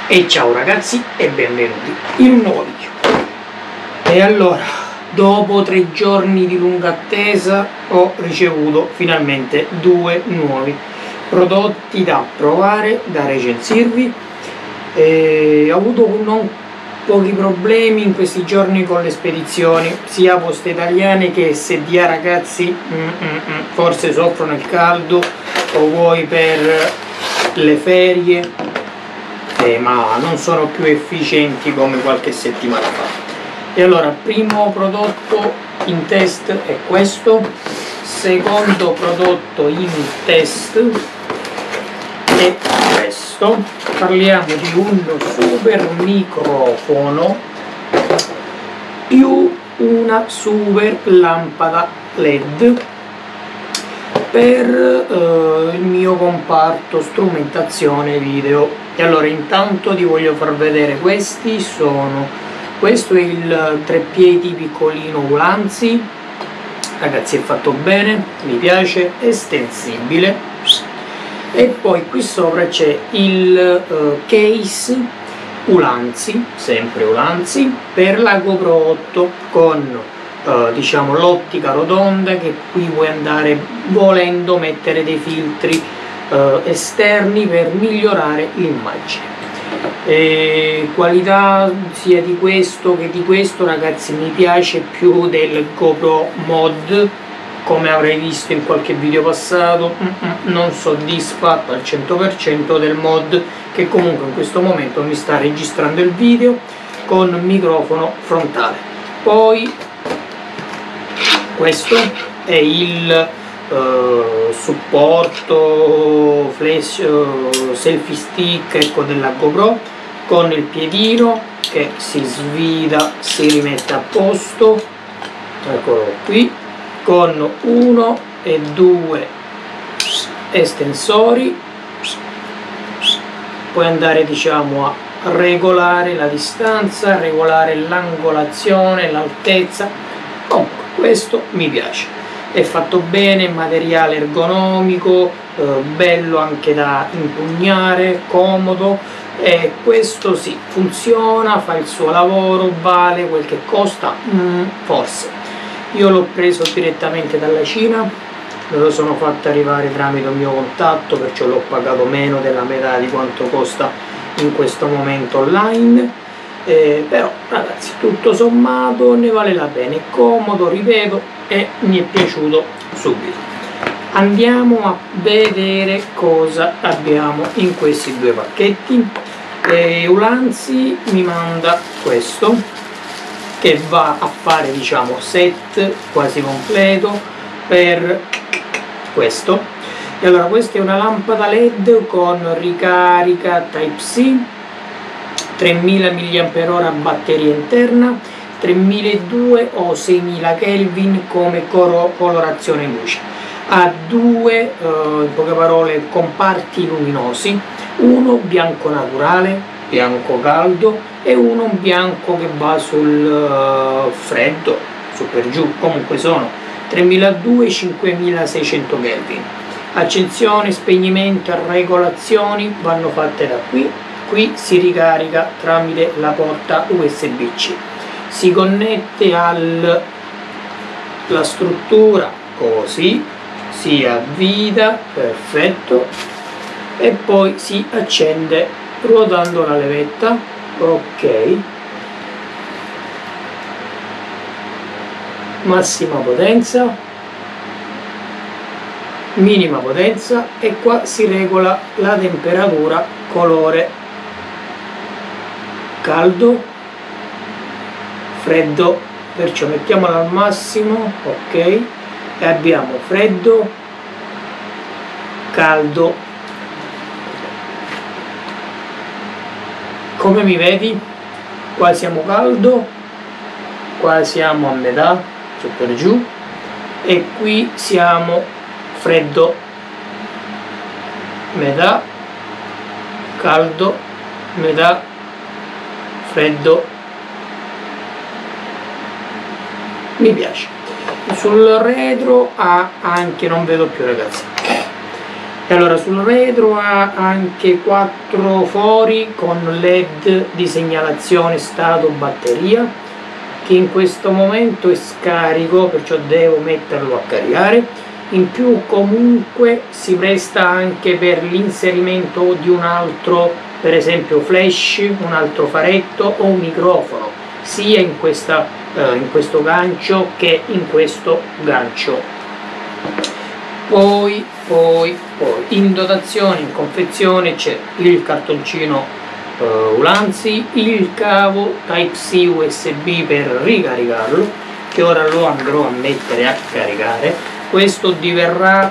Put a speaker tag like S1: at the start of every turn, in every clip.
S1: E ciao ragazzi e benvenuti in un nuovo video. E allora, dopo 3 giorni di lunga attesa ho ricevuto finalmente 2 nuovi prodotti da provare, da recensirvi. Ho avuto non pochi problemi in questi giorni con le spedizioni, sia Poste Italiane che SDA, ragazzi. Forse soffrono il caldo o vuoi per le ferie, ma non sono più efficienti come qualche settimana fa. E allora, primo prodotto in test è questo, secondo prodotto in test è questo. Parliamo di un super microfono più una super lampada LED per il mio comparto strumentazione video. E allora, intanto ti voglio far vedere questo è il treppiedi piccolino Ulanzi, ragazzi, è fatto bene, mi piace, estensibile. E poi qui sopra c'è il case Ulanzi, sempre Ulanzi, per la GoPro 8 con diciamo l'ottica rotonda, che qui puoi andare volendo mettere dei filtri esterni per migliorare l'immagine. Qualità sia di questo che di questo, ragazzi, mi piace più del GoPro Mod, come avrei visto in qualche video passato. Non soddisfatto al 100% del Mod, che comunque in questo momento mi sta registrando il video con microfono frontale. Poi questo è il supporto flash selfie stick, ecco, della GoPro, con il piedino che si svida, si rimette a posto, eccolo qui, con 1 e 2 estensori. Puoi andare, diciamo, a regolare la distanza, regolare l'angolazione, l'altezza. Comunque questo mi piace, è fatto bene, materiale ergonomico, bello anche da impugnare, comodo, e questo sì, funziona, fa il suo lavoro, vale quel che costa, forse. Io l'ho preso direttamente dalla Cina, me lo sono fatto arrivare tramite un mio contatto, perciò l'ho pagato meno della metà di quanto costa in questo momento online. Però, ragazzi, tutto sommato ne vale la pena, è comodo, ripeto, e mi è piaciuto subito. Andiamo a vedere cosa abbiamo in questi 2 pacchetti. Ulanzi mi manda questo, che va a fare, diciamo, set quasi completo per questo. E allora, questa è una lampada LED con ricarica Type-C, 3000 mah batteria interna, 3200 o 6000 Kelvin come colorazione luce. Ha 2, in poche parole, comparti luminosi, uno bianco naturale, bianco caldo, e uno bianco che va sul freddo, su per giù. Comunque sono 3200 e 5600 Kelvin. Accensione, spegnimento e regolazioni vanno fatte da qui. Qui si ricarica tramite la porta USB-C, si connette alla struttura così, si avvita, perfetto, e poi si accende ruotando la levetta, ok, massima potenza, minima potenza, e qua si regola la temperatura, colore, caldo, freddo, perciò mettiamola al massimo, ok, e abbiamo freddo, caldo. Come mi vedi? Qua siamo caldo, qua siamo a metà, su per giù, e qui siamo freddo, metà, caldo, metà, freddo. Mi piace. Sul retro ha anche, non vedo più, ragazzi, E allora sul retro ha anche 4 fori con LED di segnalazione stato batteria, che in questo momento è scarico, perciò devo metterlo a caricare. In più comunque si presta anche per l'inserimento di un altro, per esempio flash, un altro faretto o un microfono, sia in questo gancio che in questo gancio. Poi in dotazione, in confezione, c'è il cartoncino Ulanzi, il cavo Type-C USB per ricaricarlo, che ora lo andrò a mettere a caricare. Questo diverrà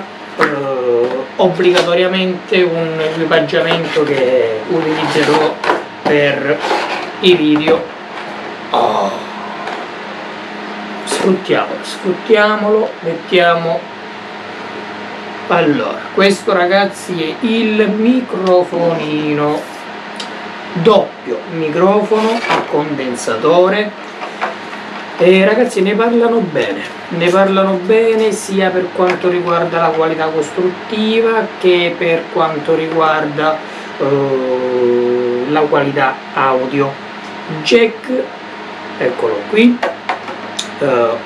S1: obbligatoriamente un equipaggiamento che utilizzerò per i video. Sfruttiamolo, mettiamo. Allora, questo ragazzi è il microfonino, doppio microfono a condensatore. E ragazzi, ne parlano bene sia per quanto riguarda la qualità costruttiva che per quanto riguarda la qualità audio. Jack, eccolo qui,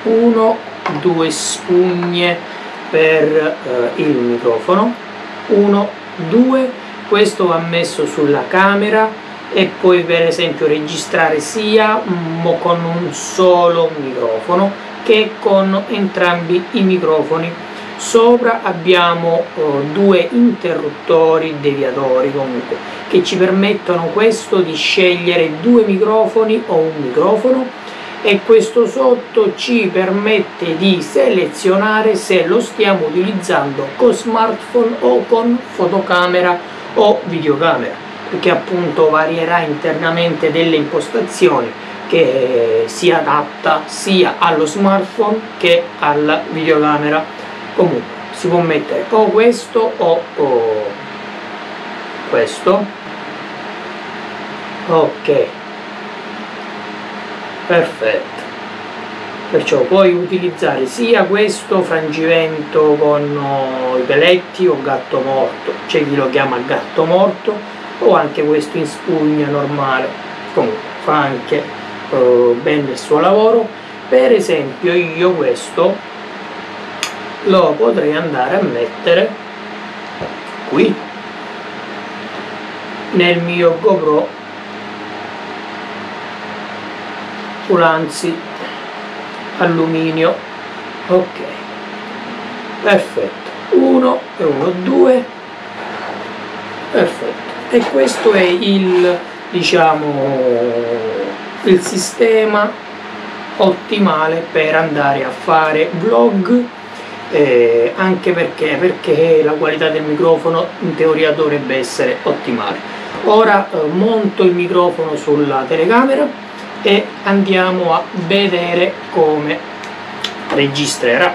S1: 1, 2 spugne per il microfono, 1, 2, questo va messo sulla camera e poi per esempio registrare sia con un solo microfono che con entrambi i microfoni. Sopra abbiamo 2 interruttori deviatori comunque che ci permettono questo di scegliere 2 microfoni o un microfono, e questo sotto ci permette di selezionare se lo stiamo utilizzando con smartphone o con fotocamera o videocamera, perché appunto varierà internamente delle impostazioni che si adatta sia allo smartphone che alla videocamera. Comunque si può mettere o questo o questo. Ok, perfetto, perciò puoi utilizzare sia questo frangivento con i peletti o gatto morto, c'è chi lo chiama gatto morto, o anche questo in spugna normale. Comunque fa anche bene il suo lavoro. Per esempio io questo lo potrei andare a mettere qui nel mio GoPro Ulanzi alluminio. Ok, perfetto, 1 e 1, 2, perfetto. E questo è il, diciamo, il sistema ottimale per andare a fare vlog, anche perché la qualità del microfono in teoria dovrebbe essere ottimale. Ora monto il microfono sulla telecamera e andiamo a vedere come registrerà.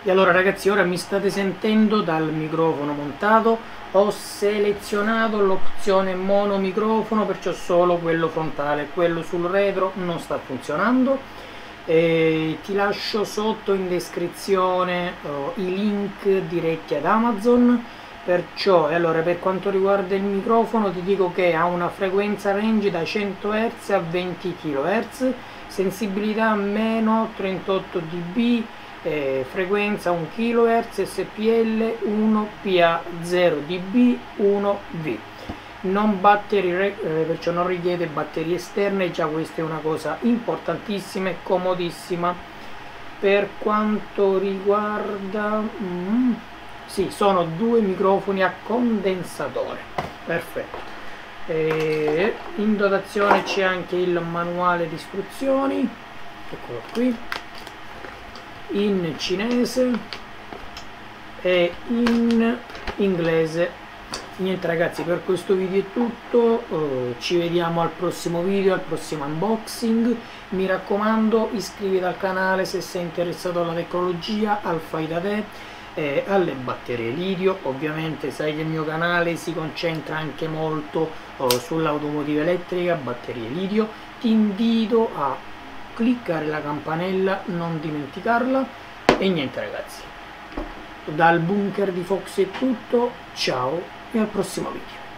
S1: E allora ragazzi, ora mi state sentendo dal microfono montato. Ho selezionato l'opzione monomicrofono, perciò solo quello frontale, quello sul retro non sta funzionando. Ti lascio sotto in descrizione i link diretti ad Amazon. Perciò, allora, per quanto riguarda il microfono ti dico che ha una frequenza range da 100 Hz a 20 kHz, sensibilità meno 38 dB, frequenza 1 kHz, SPL 1 PA 0 dB 1V, non batterie, perciò non richiede batterie esterne. Già questa è una cosa importantissima e comodissima. Per quanto riguarda sì, sono 2 microfoni a condensatore, perfetto. In dotazione c'è anche il manuale di istruzioni, eccolo qui, in cinese e in inglese. Niente ragazzi, per questo video è tutto, ci vediamo al prossimo video, al prossimo unboxing. Mi raccomando, iscriviti al canale se sei interessato alla tecnologia, al fai da te, alle batterie lidio. Ovviamente sai che il mio canale si concentra anche molto sull'automotiva elettrica, batterie lidio. Ti invito a cliccare la campanella, non dimenticarla. E niente ragazzi, Dal bunker di Fox è tutto, ciao e al prossimo video.